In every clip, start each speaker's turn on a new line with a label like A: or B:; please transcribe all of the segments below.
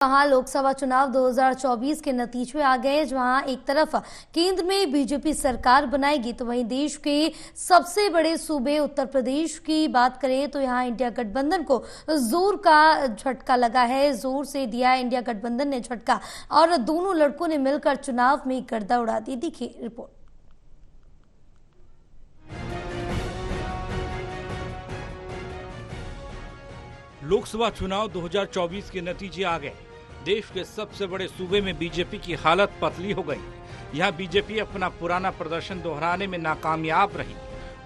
A: कहा लोकसभा चुनाव 2024 के नतीजे आ गए, जहां एक तरफ केंद्र में बीजेपी सरकार बनाएगी तो वहीं देश के सबसे बड़े सूबे उत्तर प्रदेश की बात करें तो यहां इंडिया गठबंधन को जोर का झटका लगा है। जोर से दिया इंडिया गठबंधन ने झटका और दोनों लड़कों ने मिलकर चुनाव में गर्दा उड़ा दी। देखिए रिपोर्ट।
B: लोकसभा चुनाव 2024 के नतीजे आ गए। देश के सबसे बड़े सूबे में बीजेपी की हालत पतली हो गई। यहां बीजेपी अपना पुराना प्रदर्शन दोहराने में नाकामयाब रही।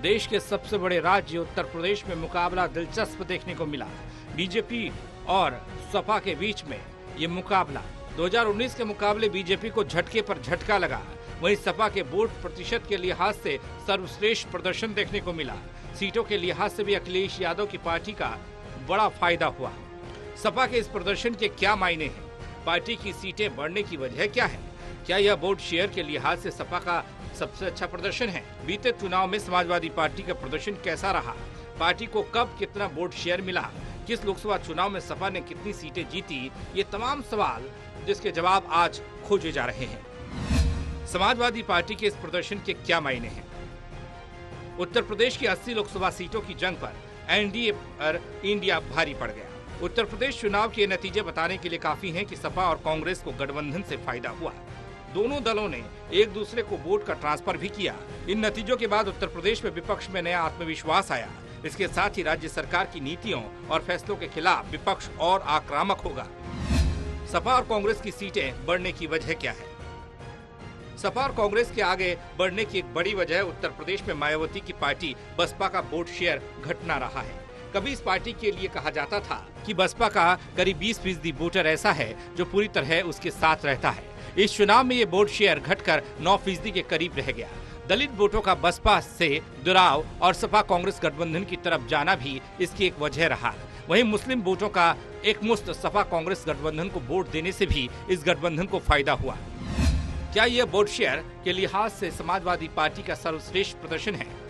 B: देश के सबसे बड़े राज्य उत्तर प्रदेश में मुकाबला दिलचस्प देखने को मिला। बीजेपी और सपा के बीच में ये मुकाबला 2019 के मुकाबले बीजेपी को झटके पर झटका लगा। वहीं सपा के वोट प्रतिशत के लिहाज से सर्वश्रेष्ठ प्रदर्शन देखने को मिला। सीटों के लिहाज से भी अखिलेश यादव की पार्टी का बड़ा फायदा हुआ। सपा के इस प्रदर्शन के क्या मायने हैं? पार्टी की सीटें बढ़ने की वजह क्या है? क्या यह वोट शेयर के लिहाज से सपा का सबसे अच्छा प्रदर्शन है? बीते चुनाव में समाजवादी पार्टी का प्रदर्शन कैसा रहा? पार्टी को कब कितना वोट शेयर मिला? किस लोकसभा चुनाव में सपा ने कितनी सीटें जीती? ये तमाम सवाल जिसके जवाब आज खोजे जा रहे हैं। समाजवादी पार्टी के इस प्रदर्शन के क्या मायने हैं? उत्तर प्रदेश की 80 लोकसभा सीटों की जंग पर एनडीए पर इंडिया भारी पड़ गया। उत्तर प्रदेश चुनाव के नतीजे बताने के लिए काफी हैं कि सपा और कांग्रेस को गठबंधन से फायदा हुआ। दोनों दलों ने एक दूसरे को वोट का ट्रांसफर भी किया। इन नतीजों के बाद उत्तर प्रदेश में विपक्ष में नया आत्मविश्वास आया। इसके साथ ही राज्य सरकार की नीतियों और फैसलों के खिलाफ विपक्ष और आक्रामक होगा। सपा और कांग्रेस की सीटें बढ़ने की वजह क्या है? सपा और कांग्रेस के आगे बढ़ने की एक बड़ी वजह उत्तर प्रदेश में मायावती की पार्टी बसपा का वोट शेयर घटना रहा है। कभी इस पार्टी के लिए कहा जाता था कि बसपा का करीब 20% वोटर ऐसा है जो पूरी तरह उसके साथ रहता है। इस चुनाव में ये वोट शेयर घटकर 9% के करीब रह गया। दलित वोटों का बसपा से दुराव और सपा कांग्रेस गठबंधन की तरफ जाना भी इसकी एक वजह रहा। वहीं मुस्लिम वोटों का एकमुश्त सपा कांग्रेस गठबंधन को वोट देने से भी इस गठबंधन को फायदा हुआ। क्या यह वोट शेयर के लिहाज से समाजवादी पार्टी का सर्वश्रेष्ठ प्रदर्शन है?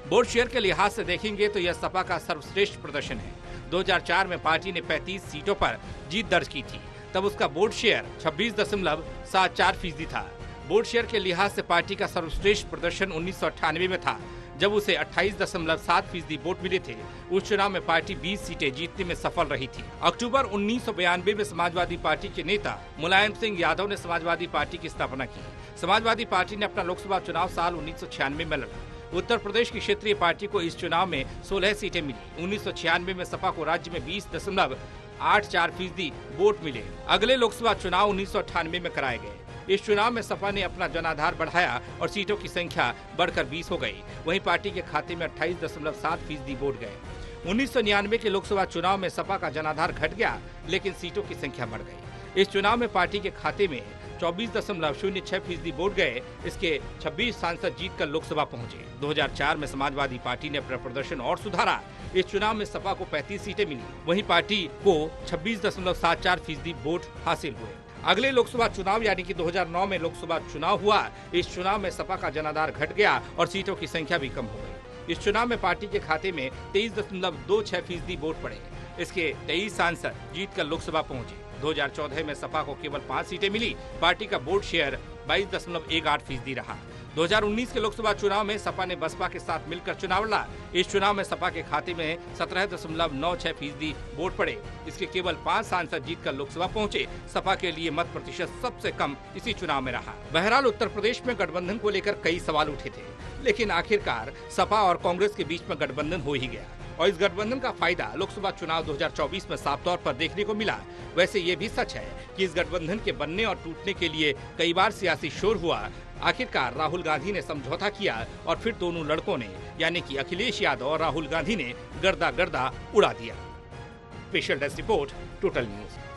B: वोट शेयर के लिहाज से देखेंगे तो यह सपा का सर्वश्रेष्ठ प्रदर्शन है। 2004 में पार्टी ने 35 सीटों पर जीत दर्ज की थी। तब उसका वोट शेयर 26.74% था। वोट शेयर के लिहाज से पार्टी का सर्वश्रेष्ठ प्रदर्शन 1998 में था, जब उसे 28.7% वोट मिले थे। उस चुनाव में पार्टी 20 सीटें जीतने में सफल रही थी। अक्टूबर 1992 में समाजवादी पार्टी के नेता मुलायम सिंह यादव ने समाजवादी पार्टी की स्थापना की। समाजवादी पार्टी ने अपना लोकसभा चुनाव साल 1996 में लड़ा। उत्तर प्रदेश की क्षेत्रीय पार्टी को इस चुनाव में 16 सीटें मिली। 1996 में सपा को राज्य में 20.84% वोट मिले। अगले लोकसभा चुनाव 1998 में कराए गए। इस चुनाव में सपा ने अपना जनाधार बढ़ाया और सीटों की संख्या बढ़कर 20 हो गई। वहीं पार्टी के खाते में 28.7% वोट गए। 1999 के लोकसभा चुनाव में सपा का जनाधार घट गया, लेकिन सीटों की संख्या बढ़ गई। इस चुनाव में पार्टी के खाते में 24.06% वोट गए। इसके 26 सांसद जीतकर लोकसभा पहुंचे। 2004 में समाजवादी पार्टी ने अपना प्रदर्शन और सुधारा। इस चुनाव में सपा को 35 सीटें मिली। वहीं पार्टी को 26.74% वोट हासिल हुए। अगले लोकसभा चुनाव यानी कि 2009 में लोकसभा चुनाव हुआ। इस चुनाव में सपा का जनाधार घट गया और सीटों की संख्या भी कम हो गई। इस चुनाव में पार्टी के खाते में 23.26% वोट पड़े। इसके 23 सांसद जीतकर लोकसभा पहुंचे। 2014 में सपा को केवल 5 सीटें मिली। पार्टी का वोट शेयर 22.18% रहा। 2019 के लोकसभा चुनाव में सपा ने बसपा के साथ मिलकर चुनाव लड़ा। इस चुनाव में सपा के खाते में 17.96% वोट पड़े। इसके केवल 5 सांसद जीतकर लोकसभा पहुंचे। सपा के लिए मत प्रतिशत सबसे कम इसी चुनाव में रहा। बहरहाल उत्तर प्रदेश में गठबंधन को लेकर कई सवाल उठे थे, लेकिन आखिरकार सपा और कांग्रेस के बीच में गठबंधन हो ही गया और इस गठबंधन का फायदा लोकसभा चुनाव 2024 में साफ तौर पर देखने को मिला। वैसे ये भी सच है कि इस गठबंधन के बनने और टूटने के लिए कई बार सियासी शोर हुआ। आखिरकार राहुल गांधी ने समझौता किया और फिर दोनों लड़कों ने यानी कि अखिलेश यादव और राहुल गांधी ने गर्दा गर्दा उड़ा दिया। Special desk report, total news.